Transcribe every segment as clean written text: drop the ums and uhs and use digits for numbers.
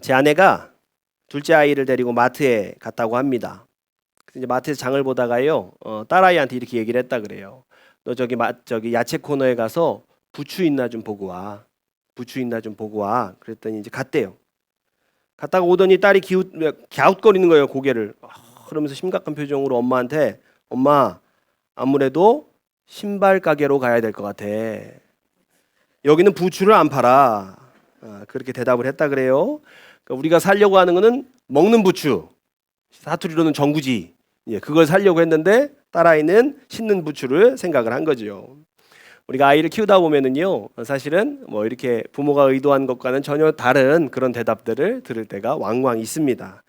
제 아내가 둘째 아이를 데리고 마트에 갔다고 합니다. 이제 마트에서 장을 보다가요, 딸아이한테 이렇게 얘기를 했다 그래요. 너 저기 야채 코너에 가서 부추 있나 좀 보고 와. 부추 있나 좀 보고 와. 그랬더니 이제 갔대요. 갔다가 오더니 딸이 갸웃거리는 거예요, 고개를. 그러면서 심각한 표정으로 엄마한테, 엄마, 아무래도 신발 가게로 가야 될 것 같아. 여기는 부추를 안 팔아. 그렇게 대답을 했다 그래요. 그러니까 우리가 살려고 하는 거는 먹는 부추, 사투리로는 전구지. 그걸 살려고 했는데 딸아이는 씻는 부추를 생각을 한 거죠. 우리가 아이를 키우다 보면은요, 사실은 뭐 이렇게 부모가 의도한 것과는 전혀 다른 그런 대답들을 들을 때가 왕왕 있습니다.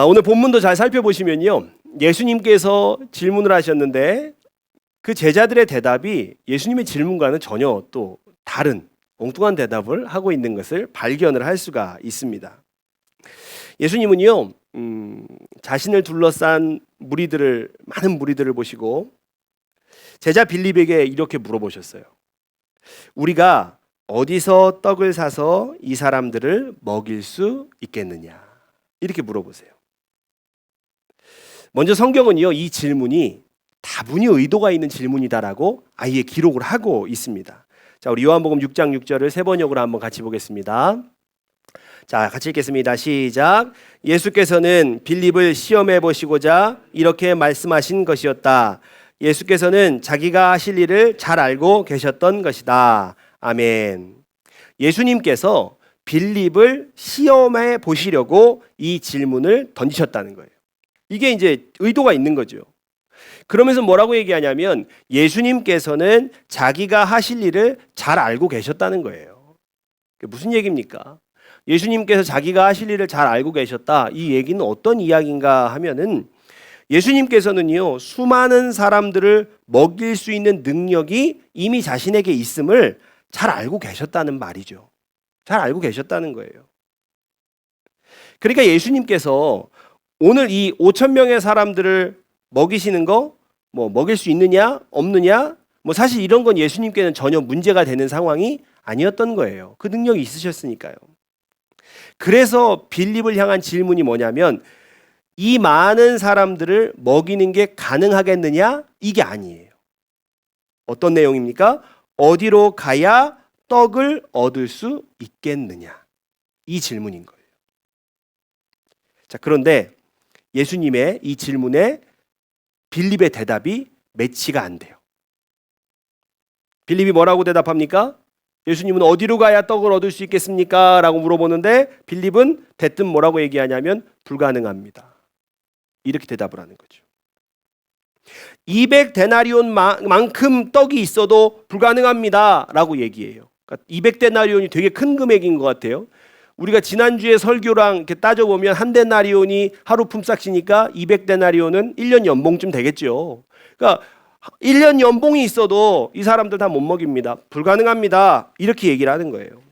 오늘 본문도 잘 살펴보시면요, 예수님께서 질문을 하셨는데 그 제자들의 대답이 예수님의 질문과는 전혀 또 다른 엉뚱한 대답을 하고 있는 것을 발견을 할 수가 있습니다. 예수님은요, 자신을 둘러싼 많은 무리들을 보시고 제자 빌립에게 이렇게 물어보셨어요. 우리가 어디서 떡을 사서 이 사람들을 먹일 수 있겠느냐? 이렇게 물어보세요. 먼저 성경은요, 이 질문이 다분히 의도가 있는 질문이다라고 아예 기록을 하고 있습니다. 자, 우리 요한복음 6장 6절을 세 번역으로 한번 같이 보겠습니다. 자, 같이 읽겠습니다. 시작. 예수께서는 빌립을 시험해 보시고자 이렇게 말씀하신 것이었다. 예수께서는 자기가 하실 일을 잘 알고 계셨던 것이다. 아멘. 예수님께서 빌립을 시험해 보시려고 이 질문을 던지셨다는 거예요. 이게 이제 의도가 있는 거죠. 그러면서 뭐라고 얘기하냐면 예수님께서는 자기가 하실 일을 잘 알고 계셨다는 거예요. 그게 무슨 얘기입니까? 예수님께서 자기가 하실 일을 잘 알고 계셨다. 이 얘기는 어떤 이야기인가 하면은 예수님께서는요, 수많은 사람들을 먹일 수 있는 능력이 이미 자신에게 있음을 잘 알고 계셨다는 말이죠. 잘 알고 계셨다는 거예요. 그러니까 예수님께서 오늘 이 5천 명의 사람들을 먹이시는 거, 뭐 먹일 수 있느냐 없느냐, 뭐 사실 이런 건 예수님께는 전혀 문제가 되는 상황이 아니었던 거예요. 그 능력이 있으셨으니까요. 그래서 빌립을 향한 질문이 뭐냐면 이 많은 사람들을 먹이는 게 가능하겠느냐? 이게 아니에요. 어떤 내용입니까? 어디로 가야 떡을 얻을 수 있겠느냐? 이 질문인 거예요. 자, 그런데 예수님의 이 질문에 빌립의 대답이 매치가 안 돼요. 빌립이 뭐라고 대답합니까? 예수님은 어디로 가야 떡을 얻을 수 있겠습니까? 라고 물어보는데 빌립은 대뜸 뭐라고 얘기하냐면 불가능합니다. 이렇게 대답을 하는 거죠. 200데나리온만큼 떡이 있어도 불가능합니다. 라고 얘기해요. 그러니까 200데나리온이 되게 큰 금액인 것 같아요. 우리가 지난주에 설교랑 이렇게 따져보면 한 데나리온이 하루 품삯이니까 200데나리온은 1년 연봉쯤 되겠죠. 그러니까 1년 연봉이 있어도 이 사람들 다 못 먹입니다. 불가능합니다. 이렇게 얘기를 하는 거예요.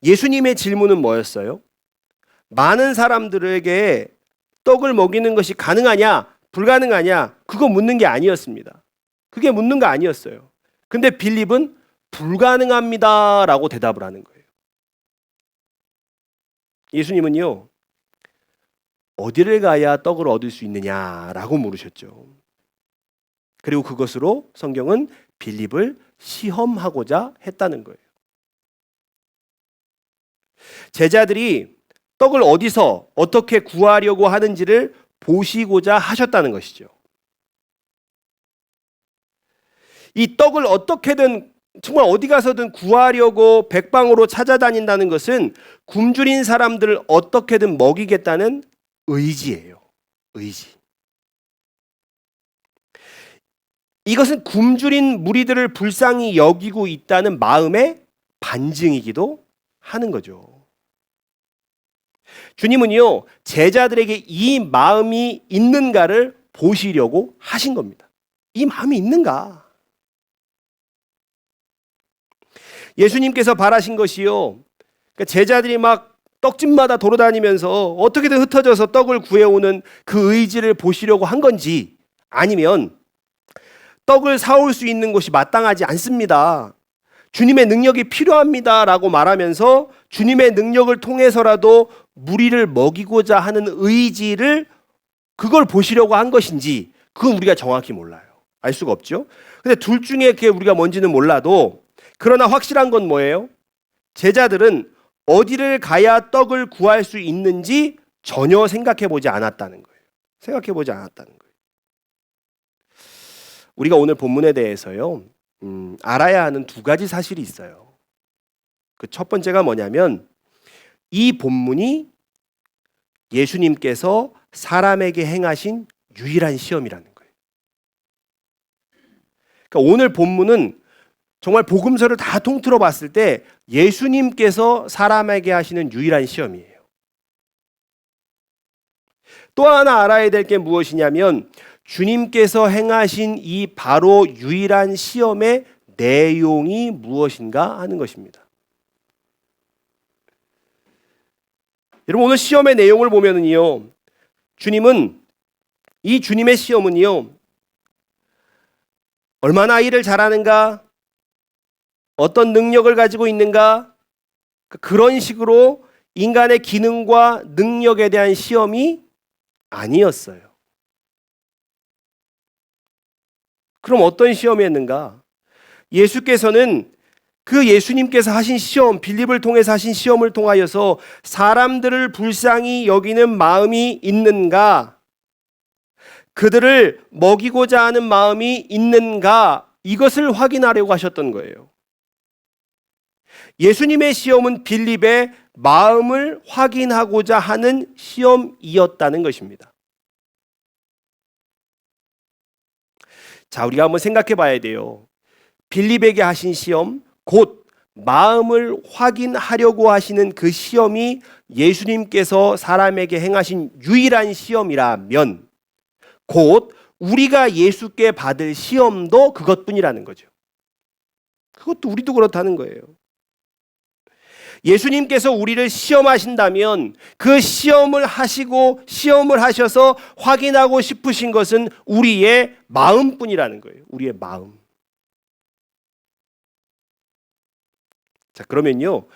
예수님의 질문은 뭐였어요? 많은 사람들에게 떡을 먹이는 것이 가능하냐, 불가능하냐, 그거 묻는 게 아니었습니다. 그게 묻는 거 아니었어요. 근데 빌립은 불가능합니다 라고 대답을 하는 거예요. 예수님은요, 어디를 가야 떡을 얻을 수 있느냐라고 물으셨죠. 그리고 그것으로 성경은 빌립을 시험하고자 했다는 거예요. 제자들이 떡을 어디서 어떻게 구하려고 하는지를 보시고자 하셨다는 것이죠. 이 떡을 어떻게든 정말 어디 가서든 구하려고 백방으로 찾아다닌다는 것은 굶주린 사람들을 어떻게든 먹이겠다는 의지예요. 의지. 이것은 굶주린 무리들을 불쌍히 여기고 있다는 마음의 반증이기도 하는 거죠. 주님은요, 제자들에게 이 마음이 있는가를 보시려고 하신 겁니다. 이 마음이 있는가? 예수님께서 바라신 것이요, 그러니까 제자들이 막 떡집마다 돌아다니면서 어떻게든 흩어져서 떡을 구해오는 그 의지를 보시려고 한 건지, 아니면 떡을 사올 수 있는 곳이 마땅하지 않습니다. 주님의 능력이 필요합니다라고 말하면서 주님의 능력을 통해서라도 무리를 먹이고자 하는 의지를 그걸 보시려고 한 것인지 그건 우리가 정확히 몰라요. 알 수가 없죠. 근데 둘 중에 그게 우리가 뭔지는 몰라도 그러나 확실한 건 뭐예요? 제자들은 어디를 가야 떡을 구할 수 있는지 전혀 생각해 보지 않았다는 거예요. 생각해 보지 않았다는 거예요. 우리가 오늘 본문에 대해서요. 알아야 하는 두 가지 사실이 있어요. 그 첫 번째가 뭐냐면 이 본문이 예수님께서 사람에게 행하신 유일한 시험이라는 거예요. 그러니까 오늘 본문은 정말 복음서를 다 통틀어 봤을 때 예수님께서 사람에게 하시는 유일한 시험이에요. 또 하나 알아야 될 게 무엇이냐면 주님께서 행하신 이 바로 유일한 시험의 내용이 무엇인가 하는 것입니다. 여러분 오늘 시험의 내용을 보면은요. 이 주님의 시험은요. 얼마나 일을 잘하는가? 어떤 능력을 가지고 있는가? 그런 식으로 인간의 기능과 능력에 대한 시험이 아니었어요. 그럼 어떤 시험이었는가? 예수께서는 그 예수님께서 하신 시험, 빌립을 통해서 하신 시험을 통하여서 사람들을 불쌍히 여기는 마음이 있는가? 그들을 먹이고자 하는 마음이 있는가? 이것을 확인하려고 하셨던 거예요. 예수님의 시험은 빌립의 마음을 확인하고자 하는 시험이었다는 것입니다. 자, 우리가 한번 생각해 봐야 돼요. 빌립에게 하신 시험, 곧 마음을 확인하려고 하시는 그 시험이 예수님께서 사람에게 행하신 유일한 시험이라면 곧 우리가 예수께 받을 시험도 그것뿐이라는 거죠. 그것도 우리도 그렇다는 거예요. 예수님께서 우리를 시험하신다면 그 시험을 하셔서 확인하고 싶으신 것은 우리의 마음뿐이라는 거예요. 우리의 마음. 자, 그러면요.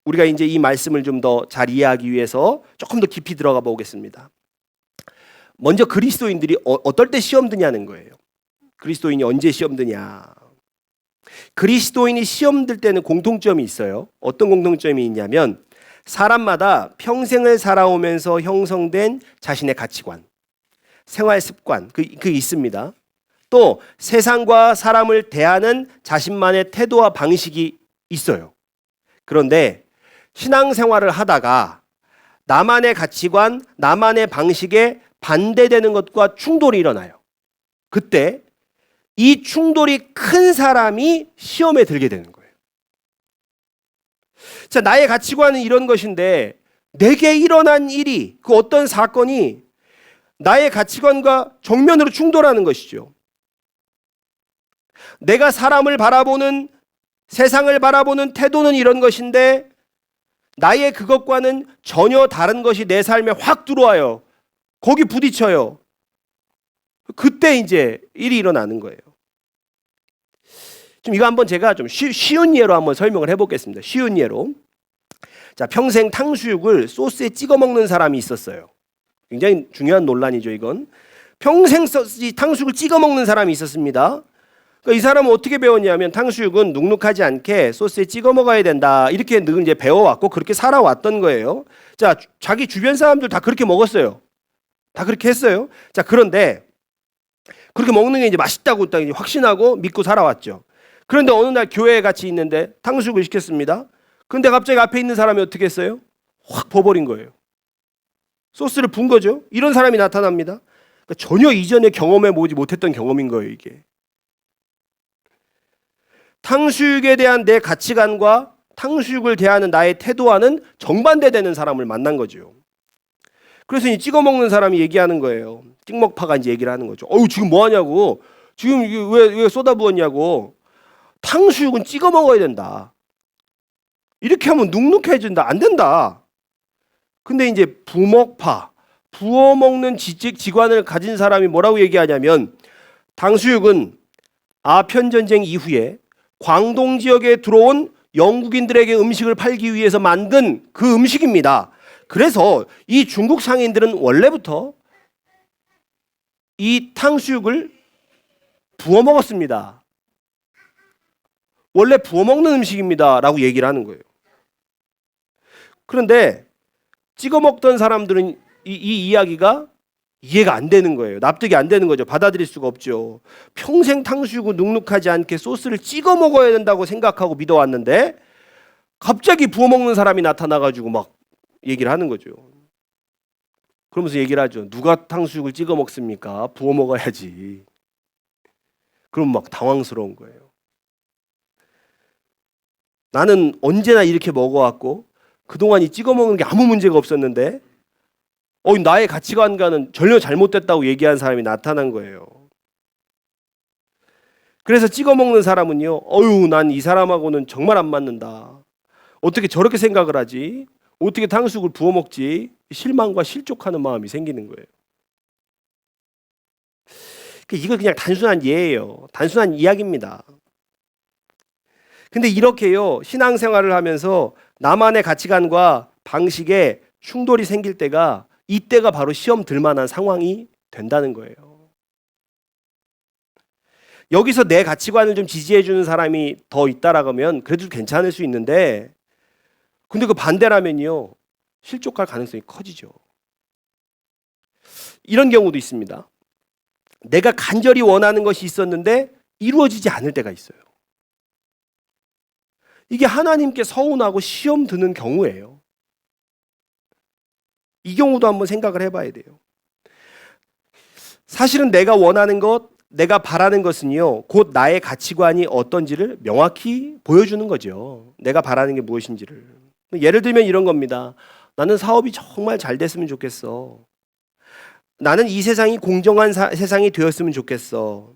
우리가 이제 이 말씀을 좀 더 잘 이해하기 위해서 조금 더 깊이 들어가 보겠습니다. 먼저 그리스도인들이 어떨 때 시험 드냐는 거예요. 그리스도인이 언제 시험 드냐? 그리스도인이 시험 들 때는 공통점이 있어요. 어떤 공통점이 있냐면 사람마다 평생을 살아오면서 형성된 자신의 가치관, 생활 습관 그 있습니다. 또 세상과 사람을 대하는 자신만의 태도와 방식이 있어요. 그런데 신앙생활을 하다가 나만의 가치관, 나만의 방식에 반대되는 것과 충돌이 일어나요. 그때 이 충돌이 큰 사람이 시험에 들게 되는 거예요. 자, 나의 가치관은 이런 것인데 내게 일어난 일이, 그 어떤 사건이 나의 가치관과 정면으로 충돌하는 것이죠. 내가 사람을 바라보는, 세상을 바라보는 태도는 이런 것인데 나의 그것과는 전혀 다른 것이 내 삶에 확 들어와요. 거기 부딪혀요. 그때 이제 일이 일어나는 거예요. 좀 이거 한번 제가 좀 쉬운 예로 한번 설명을 해보겠습니다. 쉬운 예로. 자, 평생 탕수육을 소스에 찍어 먹는 사람이 있었어요. 굉장히 중요한 논란이죠, 이건. 평생 이 탕수육을 찍어 먹는 사람이 있었습니다. 그러니까 이 사람은 어떻게 배웠냐면 탕수육은 눅눅하지 않게 소스에 찍어 먹어야 된다. 이렇게 늘 이제 배워왔고 그렇게 살아왔던 거예요. 자, 자기 주변 사람들 다 그렇게 먹었어요. 다 그렇게 했어요. 자, 그런데 그렇게 먹는 게 이제 맛있다고 딱 확신하고 믿고 살아왔죠. 그런데 어느 날 교회에 같이 있는데 탕수육을 시켰습니다. 근데 갑자기 앞에 있는 사람이 어떻게 했어요? 확 버버린 거예요. 소스를 분 거죠. 이런 사람이 나타납니다. 그러니까 전혀 이전에 경험해 보지 못했던 경험인 거예요, 이게. 탕수육에 대한 내 가치관과 탕수육을 대하는 나의 태도와는 정반대되는 사람을 만난 거죠. 그래서 이 찍어 먹는 사람이 얘기하는 거예요. 찍먹파가 이제 얘기를 하는 거죠. 지금 뭐 하냐고. 지금 왜 쏟아부었냐고. 탕수육은 찍어 먹어야 된다. 이렇게 하면 눅눅해진다. 안 된다. 근데 이제 부먹파, 부어 먹는 지관을 가진 사람이 뭐라고 얘기하냐면 탕수육은 아편 전쟁 이후에 광동 지역에 들어온 영국인들에게 음식을 팔기 위해서 만든 그 음식입니다. 그래서 이 중국 상인들은 원래부터 이 탕수육을 부어 먹었습니다. 원래 부어 먹는 음식입니다 라고 얘기를 하는 거예요. 그런데 찍어 먹던 사람들은 이 이야기가 이해가 안 되는 거예요. 납득이 안 되는 거죠. 받아들일 수가 없죠. 평생 탕수육을 눅눅하지 않게 소스를 찍어 먹어야 된다고 생각하고 믿어왔는데 갑자기 부어 먹는 사람이 나타나가지고 막 얘기를 하는 거죠. 그러면서 얘기를 하죠. 누가 탕수육을 찍어 먹습니까? 부어 먹어야지. 그럼 막 당황스러운 거예요. 나는 언제나 이렇게 먹어왔고 그동안 이 찍어 먹는 게 아무 문제가 없었는데 나의 가치관과는 전혀 잘못됐다고 얘기한 사람이 나타난 거예요. 그래서 찍어 먹는 사람은요. 난 이 사람하고는 정말 안 맞는다. 어떻게 저렇게 생각을 하지? 어떻게 탕수육을 부어 먹지? 실망과 실족하는 마음이 생기는 거예요. 이거 그냥 단순한 예예요. 단순한 이야기입니다. 근데 이렇게요. 신앙생활을 하면서 나만의 가치관과 방식에 충돌이 생길 때가 이때가 바로 시험 들 만한 상황이 된다는 거예요. 여기서 내 가치관을 좀 지지해 주는 사람이 더 있다라고 하면 그래도 괜찮을 수 있는데 근데 그 반대라면요. 실족할 가능성이 커지죠. 이런 경우도 있습니다. 내가 간절히 원하는 것이 있었는데 이루어지지 않을 때가 있어요. 이게 하나님께 서운하고 시험 드는 경우예요. 이 경우도 한번 생각을 해봐야 돼요. 사실은 내가 원하는 것, 내가 바라는 것은요, 곧 나의 가치관이 어떤지를 명확히 보여주는 거죠. 내가 바라는 게 무엇인지를. 예를 들면 이런 겁니다. 나는 사업이 정말 잘 됐으면 좋겠어. 나는 이 세상이 공정한 세상이 되었으면 좋겠어.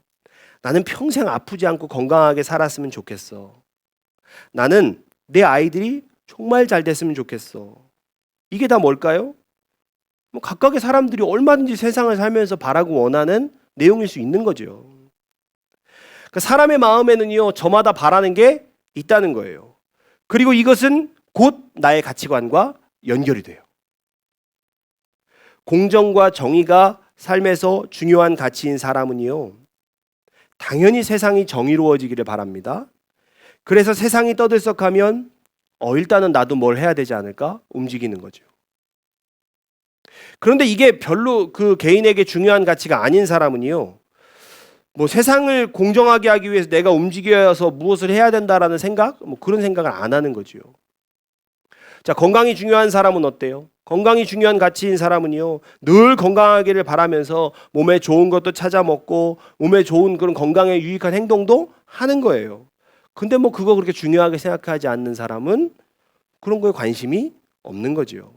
나는 평생 아프지 않고 건강하게 살았으면 좋겠어. 나는 내 아이들이 정말 잘 됐으면 좋겠어. 이게 다 뭘까요? 각각의 사람들이 얼마든지 세상을 살면서 바라고 원하는 내용일 수 있는 거죠. 그러니까 사람의 마음에는요, 저마다 바라는 게 있다는 거예요. 그리고 이것은 곧 나의 가치관과 연결이 돼요. 공정과 정의가 삶에서 중요한 가치인 사람은요, 당연히 세상이 정의로워지기를 바랍니다. 그래서 세상이 떠들썩하면 일단은 나도 뭘 해야 되지 않을까? 움직이는 거죠. 그런데 이게 별로 그 개인에게 중요한 가치가 아닌 사람은요, 세상을 공정하게 하기 위해서 내가 움직여서 무엇을 해야 된다라는 생각? 그런 생각을 안 하는 거죠. 자, 건강이 중요한 사람은 어때요? 건강이 중요한 가치인 사람은요, 늘 건강하기를 바라면서 몸에 좋은 것도 찾아 먹고 몸에 좋은 그런 건강에 유익한 행동도 하는 거예요. 근데 그거 그렇게 중요하게 생각하지 않는 사람은 그런 거에 관심이 없는 거죠.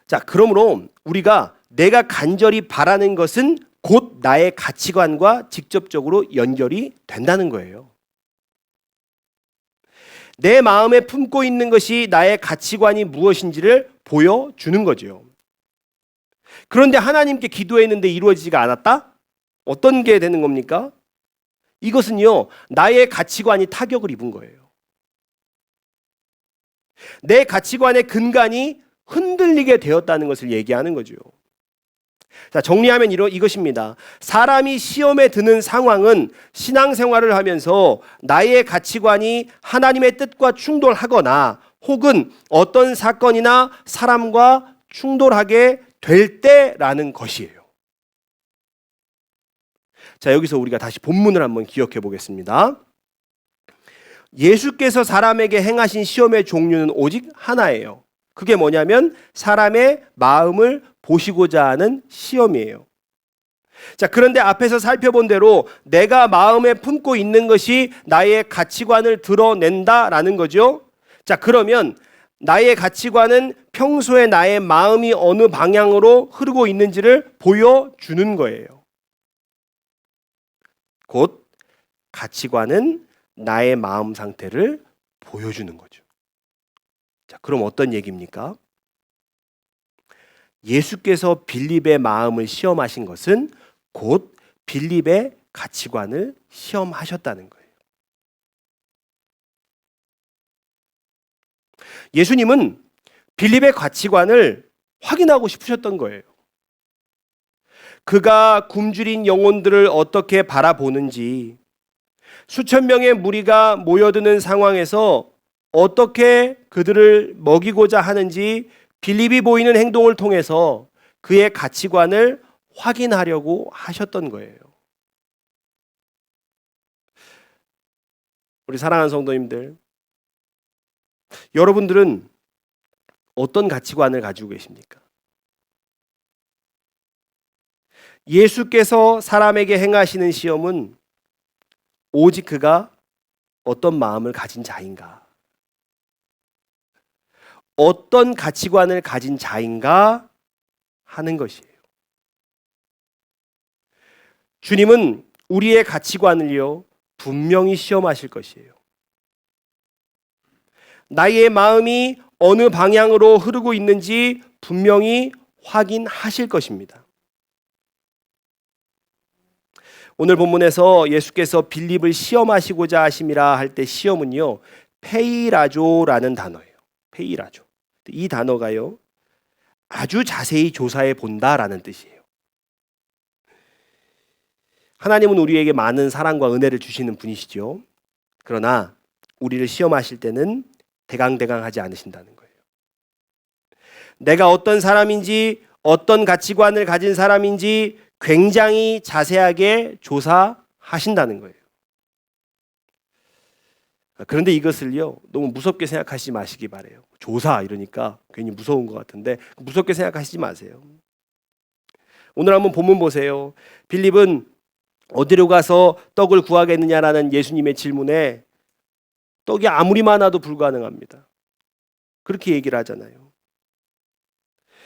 자, 그러므로 우리가 내가 간절히 바라는 것은 곧 나의 가치관과 직접적으로 연결이 된다는 거예요. 내 마음에 품고 있는 것이 나의 가치관이 무엇인지를 보여주는 거죠. 그런데 하나님께 기도했는데 이루어지지가 않았다? 어떤 게 되는 겁니까? 이것은요, 나의 가치관이 타격을 입은 거예요. 내 가치관의 근간이 흔들리게 되었다는 것을 얘기하는 거죠. 자, 정리하면 이것입니다. 사람이 시험에 드는 상황은 신앙생활을 하면서 나의 가치관이 하나님의 뜻과 충돌하거나 혹은 어떤 사건이나 사람과 충돌하게 될 때라는 것이에요. 자, 여기서 우리가 다시 본문을 한번 기억해 보겠습니다. 예수께서 사람에게 행하신 시험의 종류는 오직 하나예요. 그게 뭐냐면 사람의 마음을 보시고자 하는 시험이에요. 자, 그런데 앞에서 살펴본 대로 내가 마음에 품고 있는 것이 나의 가치관을 드러낸다라는 거죠. 자, 그러면 나의 가치관은 평소에 나의 마음이 어느 방향으로 흐르고 있는지를 보여주는 거예요. 곧 가치관은 나의 마음 상태를 보여주는 거죠. 자, 그럼 어떤 얘기입니까? 예수께서 빌립의 마음을 시험하신 것은 곧 빌립의 가치관을 시험하셨다는 거예요. 예수님은 빌립의 가치관을 확인하고 싶으셨던 거예요. 그가 굶주린 영혼들을 어떻게 바라보는지, 수천 명의 무리가 모여드는 상황에서 어떻게 그들을 먹이고자 하는지 빌립이 보이는 행동을 통해서 그의 가치관을 확인하려고 하셨던 거예요. 우리 사랑하는 성도님들, 여러분들은 어떤 가치관을 가지고 계십니까? 예수께서 사람에게 행하시는 시험은 오직 그가 어떤 마음을 가진 자인가, 어떤 가치관을 가진 자인가 하는 것이에요. 주님은 우리의 가치관을요, 분명히 시험하실 것이에요. 나의 마음이 어느 방향으로 흐르고 있는지 분명히 확인하실 것입니다. 오늘 본문에서 예수께서 빌립을 시험하시고자 하심이라 할 때 시험은요, 페이라조라는 단어예요. 페이라조. 이 단어가요, 아주 자세히 조사해 본다라는 뜻이에요. 하나님은 우리에게 많은 사랑과 은혜를 주시는 분이시죠. 그러나 우리를 시험하실 때는 대강대강하지 않으신다는 거예요. 내가 어떤 사람인지, 어떤 가치관을 가진 사람인지 굉장히 자세하게 조사하신다는 거예요. 그런데 이것을요, 너무 무섭게 생각하시지 마시기 바래요. 조사 이러니까 괜히 무서운 것 같은데 무섭게 생각하시지 마세요. 오늘 한번 본문 보세요. 빌립은 어디로 가서 떡을 구하겠느냐라는 예수님의 질문에 떡이 아무리 많아도 불가능합니다. 그렇게 얘기를 하잖아요.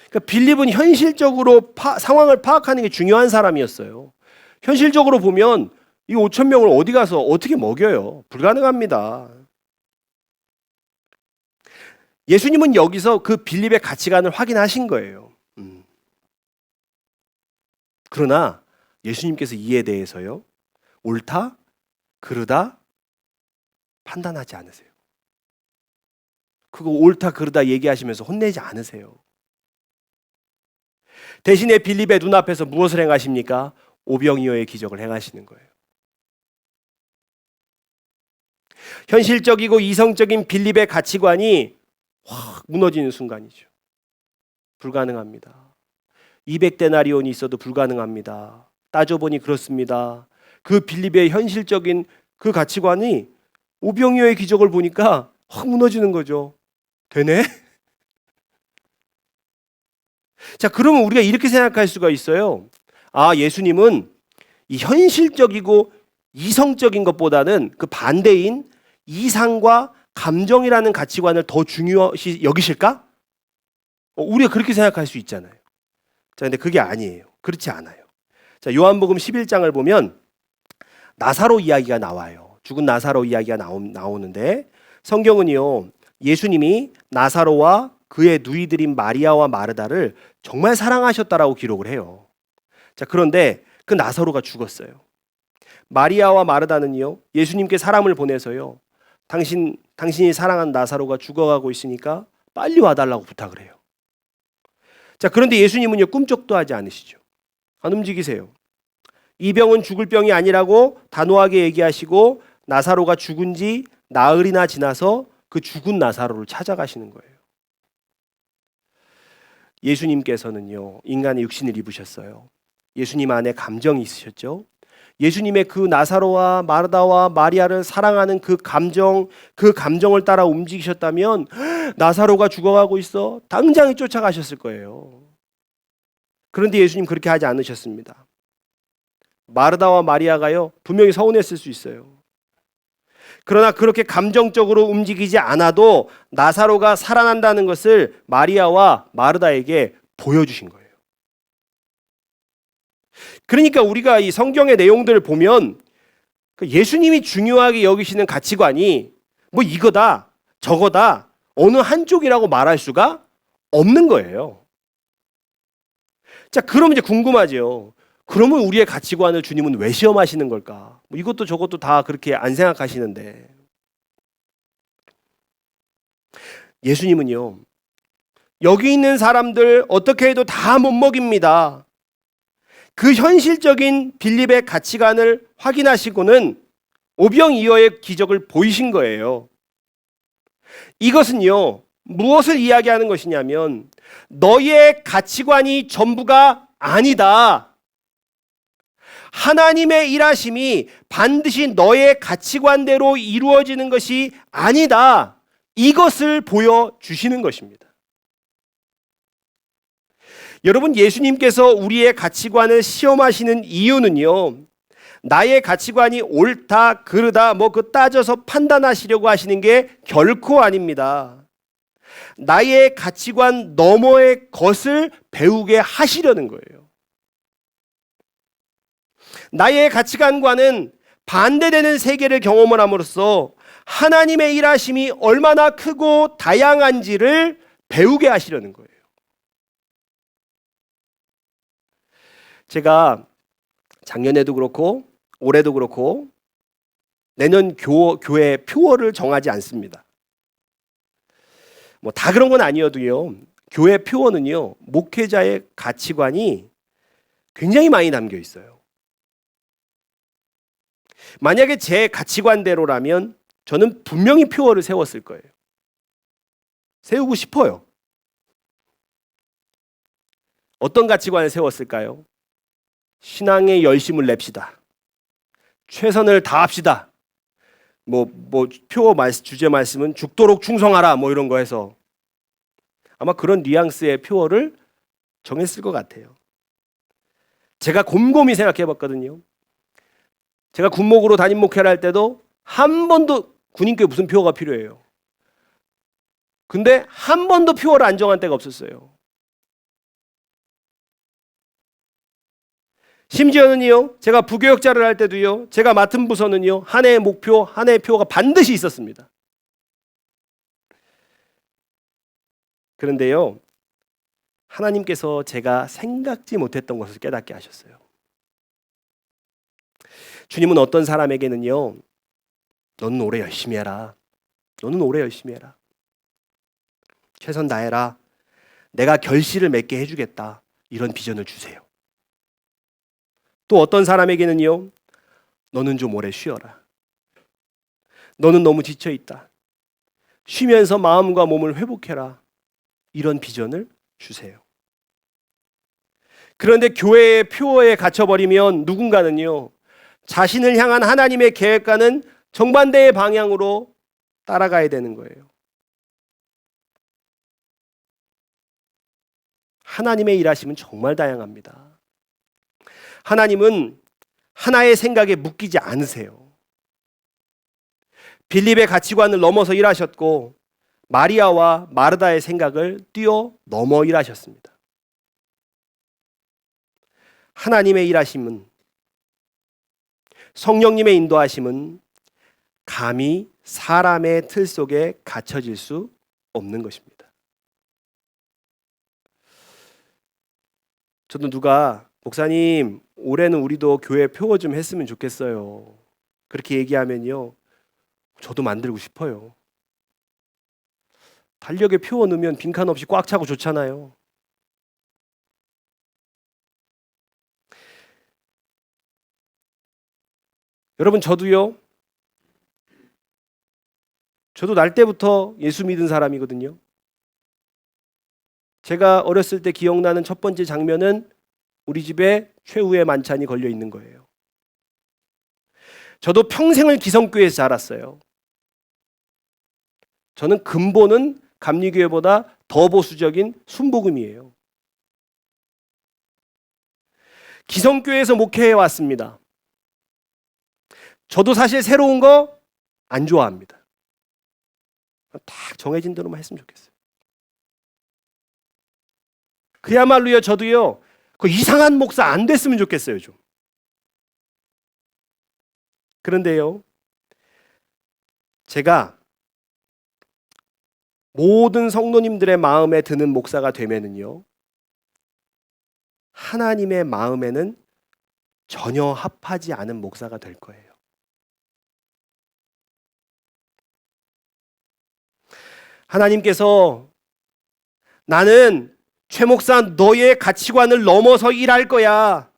그러니까 빌립은 현실적으로 상황을 파악하는 게 중요한 사람이었어요. 현실적으로 보면 이 5천 명을 어디 가서 어떻게 먹여요? 불가능합니다. 예수님은 여기서 그 빌립의 가치관을 확인하신 거예요. 그러나 예수님께서 이에 대해서요, 옳다, 그르다 판단하지 않으세요. 그거 옳다, 그르다 얘기하시면서 혼내지 않으세요. 대신에 빌립의 눈앞에서 무엇을 행하십니까? 오병이어의 기적을 행하시는 거예요. 현실적이고 이성적인 빌립의 가치관이 확 무너지는 순간이죠. 불가능합니다. 200데나리온이 있어도 불가능합니다. 따져보니 그렇습니다. 그 빌립의 현실적인 그 가치관이 오병이어의 기적을 보니까 확 무너지는 거죠. 되네? 자, 그러면 우리가 이렇게 생각할 수가 있어요. 아, 예수님은 이 현실적이고 이성적인 것보다는 그 반대인 이상과 감정이라는 가치관을 더 중요시 여기실까? 우리가 그렇게 생각할 수 있잖아요. 자, 근데 그게 아니에요. 그렇지 않아요. 자, 요한복음 11장을 보면 나사로 이야기가 나와요. 죽은 나사로 이야기가 나오는데 성경은요, 예수님이 나사로와 그의 누이들인 마리아와 마르다를 정말 사랑하셨다라고 기록을 해요. 자, 그런데 그 나사로가 죽었어요. 마리아와 마르다는요, 예수님께 사람을 보내서요, 당신이 사랑한 나사로가 죽어가고 있으니까 빨리 와달라고 부탁을 해요. 자, 그런데 예수님은요, 꿈쩍도 하지 않으시죠. 안 움직이세요. 이 병은 죽을 병이 아니라고 단호하게 얘기하시고 나사로가 죽은 지 나흘이나 지나서 그 죽은 나사로를 찾아가시는 거예요. 예수님께서는요, 인간의 육신을 입으셨어요. 예수님 안에 감정이 있으셨죠. 예수님의 그 나사로와 마르다와 마리아를 사랑하는 그 감정을 따라 움직이셨다면 나사로가 죽어가고 있어 당장에 쫓아가셨을 거예요. 그런데 예수님 그렇게 하지 않으셨습니다. 마르다와 마리아가요, 분명히 서운했을 수 있어요. 그러나 그렇게 감정적으로 움직이지 않아도 나사로가 살아난다는 것을 마리아와 마르다에게 보여주신 거예요. 그러니까 우리가 이 성경의 내용들을 보면 예수님이 중요하게 여기시는 가치관이 뭐 이거다, 저거다, 어느 한쪽이라고 말할 수가 없는 거예요. 자, 그러면 이제 궁금하죠. 그러면 우리의 가치관을 주님은 왜 시험하시는 걸까? 뭐 이것도 저것도 다 그렇게 안 생각하시는데. 예수님은요, 여기 있는 사람들 어떻게 해도 다 못 먹입니다. 그 현실적인 빌립의 가치관을 확인하시고는 오병이어의 기적을 보이신 거예요. 이것은요, 무엇을 이야기하는 것이냐면 너의 가치관이 전부가 아니다. 하나님의 일하심이 반드시 너의 가치관대로 이루어지는 것이 아니다. 이것을 보여주시는 것입니다. 여러분, 예수님께서 우리의 가치관을 시험하시는 이유는요, 나의 가치관이 옳다, 그르다, 그 따져서 판단하시려고 하시는 게 결코 아닙니다. 나의 가치관 너머의 것을 배우게 하시려는 거예요. 나의 가치관과는 반대되는 세계를 경험을 함으로써 하나님의 일하심이 얼마나 크고 다양한지를 배우게 하시려는 거예요. 제가 작년에도 그렇고 올해도 그렇고 내년 교회 표어를 정하지 않습니다. 다 그런 건 아니어도요, 교회 표어는요, 목회자의 가치관이 굉장히 많이 담겨 있어요. 만약에 제 가치관대로라면 저는 분명히 표어를 세웠을 거예요. 세우고 싶어요. 어떤 가치관을 세웠을까요? 신앙의 열심을 냅시다. 최선을 다합시다. 표어 주제 말씀은 죽도록 충성하라 이런 거 해서 아마 그런 뉘앙스의 표어를 정했을 것 같아요. 제가 곰곰이 생각해 봤거든요. 제가 군목으로 담임 목회를 할 때도 한 번도 군인교회 무슨 표어가 필요해요. 근데 한 번도 표어를 안 정한 때가 없었어요. 심지어는요, 제가 부교역자를 할 때도요, 제가 맡은 부서는요, 한 해의 목표, 한 해의 표어가 반드시 있었습니다. 그런데요, 하나님께서 제가 생각지 못했던 것을 깨닫게 하셨어요. 주님은 어떤 사람에게는요, 너는 올해 열심히 해라. 너는 올해 열심히 해라. 최선 다해라. 내가 결실을 맺게 해주겠다. 이런 비전을 주세요. 또 어떤 사람에게는요, 너는 좀 오래 쉬어라. 너는 너무 지쳐있다. 쉬면서 마음과 몸을 회복해라. 이런 비전을 주세요. 그런데 교회의 표어에 갇혀버리면 누군가는요, 자신을 향한 하나님의 계획과는 정반대의 방향으로 따라가야 되는 거예요. 하나님의 일하심은 정말 다양합니다. 하나님은 하나의 생각에 묶이지 않으세요. 빌립의 가치관을 넘어서 일하셨고 마리아와 마르다의 생각을 뛰어넘어 일하셨습니다. 하나님의 일하심은, 성령님의 인도하심은 감히 사람의 틀 속에 갇혀질 수 없는 것입니다. 저도 누가 목사님 올해는 우리도 교회 표어 좀 했으면 좋겠어요. 그렇게 얘기하면요, 저도 만들고 싶어요. 달력에 표어 넣으면 빈칸 없이 꽉 차고 좋잖아요. 여러분, 저도 날 때부터 예수 믿은 사람이거든요. 제가 어렸을 때 기억나는 첫 번째 장면은 우리 집에 최후의 만찬이 걸려 있는 거예요. 저도 평생을 기성교회에서 자랐어요. 저는 근본은 감리교회보다 더 보수적인 순복음이에요. 기성교회에서 목회해 왔습니다. 저도 사실 새로운 거 안 좋아합니다. 딱 정해진 대로만 했으면 좋겠어요. 그야말로요, 저도요, 그 이상한 목사 안 됐으면 좋겠어요, 좀. 그런데요, 제가 모든 성도님들의 마음에 드는 목사가 되면은요, 하나님의 마음에는 전혀 합하지 않은 목사가 될 거예요. 하나님께서 나는 최 목사 너의 가치관을 넘어서 일할 거야.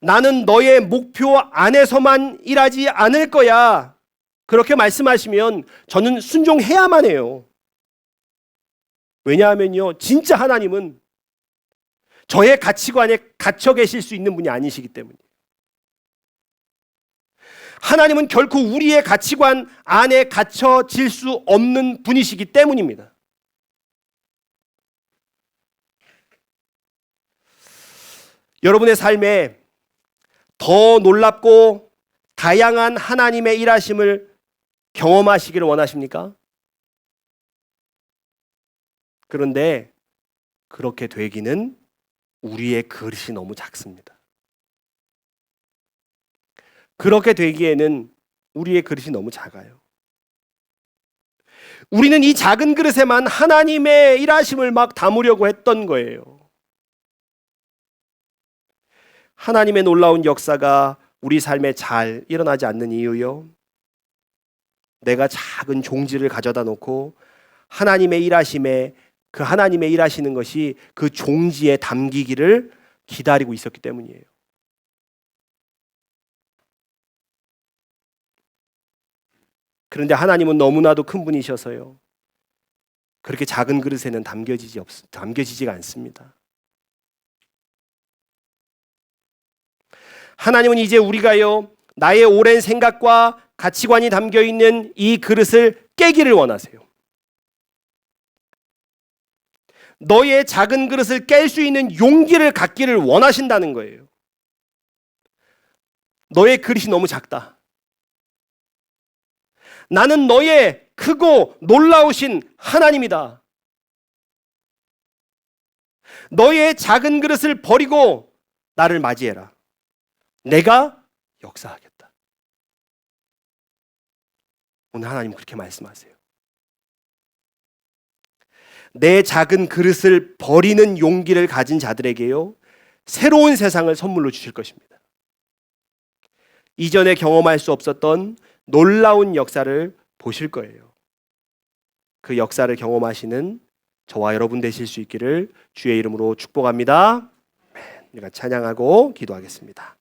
나는 너의 목표 안에서만 일하지 않을 거야. 그렇게 말씀하시면 저는 순종해야만 해요. 왜냐하면요, 진짜 하나님은 저의 가치관에 갇혀 계실 수 있는 분이 아니시기 때문이에요. 하나님은 결코 우리의 가치관 안에 갇혀질 수 없는 분이시기 때문입니다. 여러분의 삶에 더 놀랍고 다양한 하나님의 일하심을 경험하시기를 원하십니까? 그런데 그렇게 되기는 우리의 그릇이 너무 작습니다. 그렇게 되기에는 우리의 그릇이 너무 작아요. 우리는 이 작은 그릇에만 하나님의 일하심을 막 담으려고 했던 거예요. 하나님의 놀라운 역사가 우리 삶에 잘 일어나지 않는 이유요, 내가 작은 종지를 가져다 놓고 하나님의 일하심에, 그 하나님의 일하시는 것이 그 종지에 담기기를 기다리고 있었기 때문이에요. 그런데 하나님은 너무나도 큰 분이셔서요, 그렇게 작은 그릇에는 담겨지지가 않습니다. 하나님은 이제 우리가요, 나의 오랜 생각과 가치관이 담겨있는 이 그릇을 깨기를 원하세요. 너의 작은 그릇을 깰 수 있는 용기를 갖기를 원하신다는 거예요. 너의 그릇이 너무 작다. 나는 너의 크고 놀라우신 하나님이다. 너의 작은 그릇을 버리고 나를 맞이해라. 내가 역사하겠다. 오늘 하나님 그렇게 말씀하세요. 내 작은 그릇을 버리는 용기를 가진 자들에게요, 새로운 세상을 선물로 주실 것입니다. 이전에 경험할 수 없었던 놀라운 역사를 보실 거예요. 그 역사를 경험하시는 저와 여러분 되실 수 있기를 주의 이름으로 축복합니다. 우리가 찬양하고 기도하겠습니다.